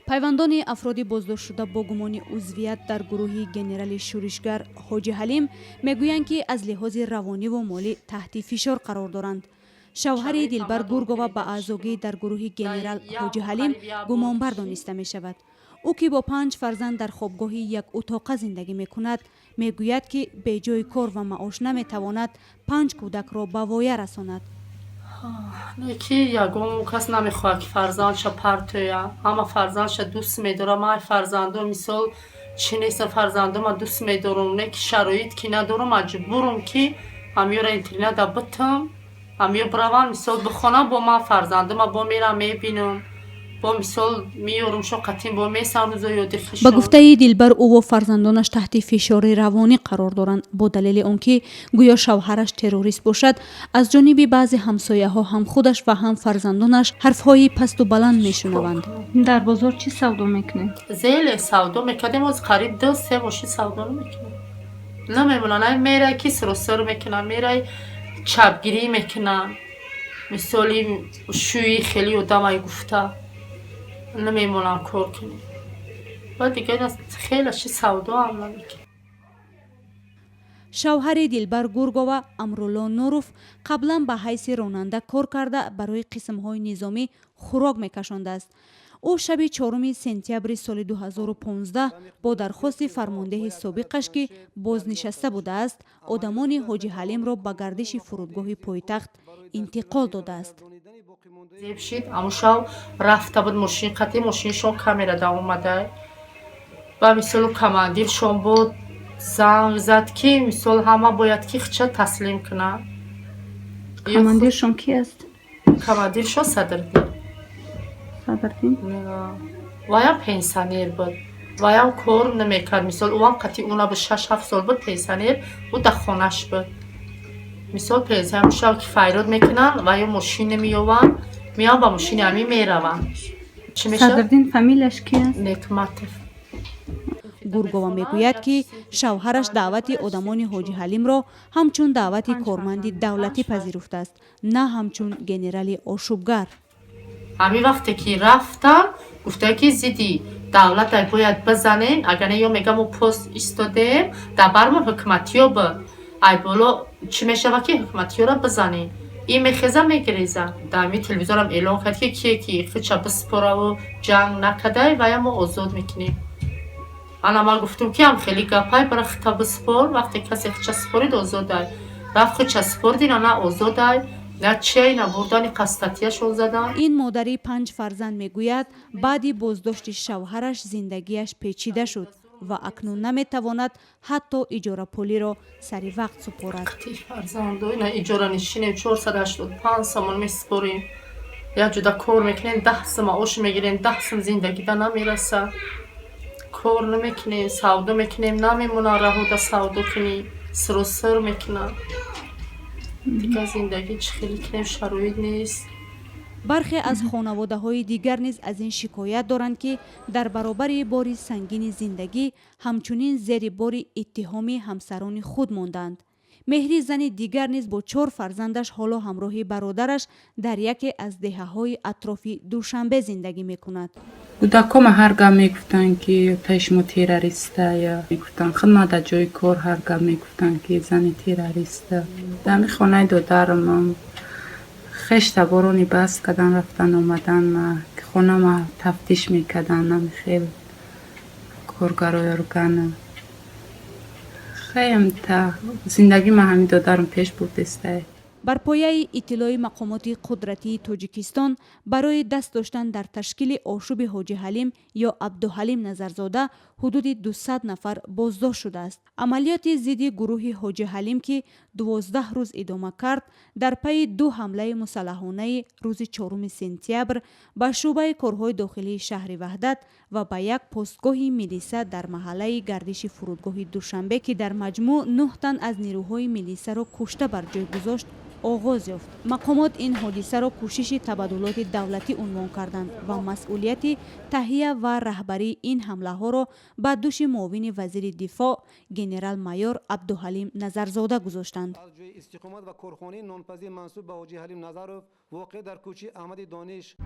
пайвандони афроди боздоштшуда бо гумони узвият дар гурӯҳи генерали шӯришгар ҳоҷи ҳалим мегӯянд ки аз лиҳози равониву молӣ таҳти фишор қарор доранд. шавҳари дилбар гургова ба аъзогӣ дар гурӯҳи генерал ҳоҷи ҳалим гумонбар дониста мешавад. ӯ ки бо 5 фарзанд дар хобгоҳи як утоқа зиндагӣ мекунад, мегӯяд ки беҷои кор ва маош наметавонад 5 кӯдакро ба воя расонад. ки ягон кас намехоҳад ки фарзандша партоя. Ҳама фарзандша дӯст медорам. ман фарзандо мисол чӣ нестам, фарзандома дӯст медорам. Не ки шароит ки надорам, маҷбурам ки ҳамёра интернета битам, ҳамё биравам мисол бихонам, бо ман фарзандома бо мерам мебинам, бо мисол меёрам шоқатин бо месам рӯзо ёди хишон. ба гуфтаи дилбар ӯ ва фарзандонаш таҳти фишори равонӣ қарор доранд, бо далели он ки гӯё шавҳараш террорист бошад. аз ҷониби баъзе ҳамсояҳо ҳам худаш ва ҳам фарзандонаш ҳарфҳои пасту баланд мешунаванд. дар бозор чӣ савдо мекунед? зеле савдо мекардем, оз қариб 2-3 мошин савдо мекунем. намемонам ай мерай ки сиросир мекунам, мерай чапгирӣ мекунам, мисоли шӯи хеле одамай гуфта намемонам кор кунем. ва дигар хеле чи савдо ам намекунем. шавҳари дилбар гургова амрулло нуруф қаблан ба ҳайси ронанда кор карда барои қисмҳои низомӣ хӯрок мекашондааст. ӯ шаби 4 сентябри соли 2015 бо дархости фармондеҳи собиқаш ки бознишаста будааст, одамони ҳоҷи ҳалимро ба гардиши фурудгоҳи пойтахт интиқол додааст. зебшид амушав рафта буд мошин қатъи мошиншон камерада омадай. ба мисолу командиршон буд занг зад ки мисол ҳама бояд ки хича таслим кунад. командиршон ки аст? командиршон Садрдин. ваям пенсионер буд, ваям кор намекард. мисол ӯам қатъи уна буд 6-7 сол буд пенсионер, ӯ дар хонаш буд. мисол пенсионер мушав ки файрод мекунанд ва ё мошин намеёванд, меам ба мошини ами мераванд. чӣ мешавад? Садрдин фамилияш ки аст? Некматов. гургова мегӯяд ки шавҳараш даъвати одамони ҳоҷи ҳалимро ҳамчун даъвати корманди давлатӣ пазируфтааст, на ҳамчун генерали ошӯбгар. ҳамин вақте ки рафтам гуфта ки зидди давлатай бояд бизанем, агар не ё мегам мо пост истодем дар бармон ҳукуматиё буд, ай боло чӣ мешавад ки ҳукуматиёро бизанем. ин мехеза мегиреза. дар ҳамин телевизорам эълон кард ки кие ки хича биспораву ҷанг накадай вая мо озод мекунем. ана ман гуфтам ки ам хеле гапай бара хита биспор, вақте касе хича спорид озодай. рафт хича спордин ана озодай. на чай на бурдани қастатияшон задан. ин модари 5 фарзанд мегӯяд баъди боздошти шавҳараш зиндагиаш печида шуд ва акнун наметавонад ҳатто иҷорапулиро сари вақт супорад. фарзандо ина иҷоранишинем 485 сомон месупорем. як ҷуда кор мекунем 10 сом ош мегирем, 10 сом зиндагида намераса. кор намекунем, савдо мекунем, намемонад раҳода савдо кунем, сиросир мекунам. дигар зиндагӣ чӣ хеле кунем, шароит нест. бархе аз хонаводаҳои дигар низ аз ин шикоят доранд ки дар баробари бори сангини зиндагӣ ҳамчунин зери бори иттиҳоми ҳамсарони худ мондаанд. меҳри зани дигар низ бо 4 фарзандаш ҳоло ҳамроҳи бародараш дар яке аз деҳаҳои атрофи Душанбе зиндагӣ мекунад. кӯдакома ҳар гап мегуфтанд ки отаи шумо террориста, ё мегуфтанд хидмат дар ҷои кор ҳар гап мегуфтанд ки зани террориста. дар ҳамин хонаи додарам хешта борони баҳс кардан рафтан омадан хонама тафтиш мекардан намихел коргароёргана. хеле та зиндагӣ ма ҳамин додарам пеш бурдестай. бар пояи иттилои мақомоти қудратии Тоҷикистон барои даст доштан дар ташкили ошӯби ҳоҷи ҳалим ё Абдуҳалим Назарзода ҳудуди 200 нафар боздошт шудааст. амалиёти зидди гурӯҳи ҳоҷи ҳалим ки 12 рӯз идома кард, дар пайи 2 ҳамлаи мусаллаҳонаи рӯзи 4 сентябр ба шӯъбаи корҳои дохилии шаҳри Ваҳдат ва ба як постгоҳи милиса дар маҳаллаи гардиши фурудгоҳи Душанбе ки дар маҷмӯъ 9 тан аз нирӯҳои милисаро кушта бар ҷой гузошт оғоз ёфт. мақомот ин ҳодисаро кӯшиши табаддулоти давлатӣ унвон карданд ва масъулияти таҳия ва раҳбарии ин ҳамлаҳоро ба дӯши муовини вазири дифоъ генерал майор Абдуҳалим Назарзода гузоштанд. استقامت و کارخانه نانپزی منصوب به حاجی حلیم نظرов واقع در کوچه احمدی دانش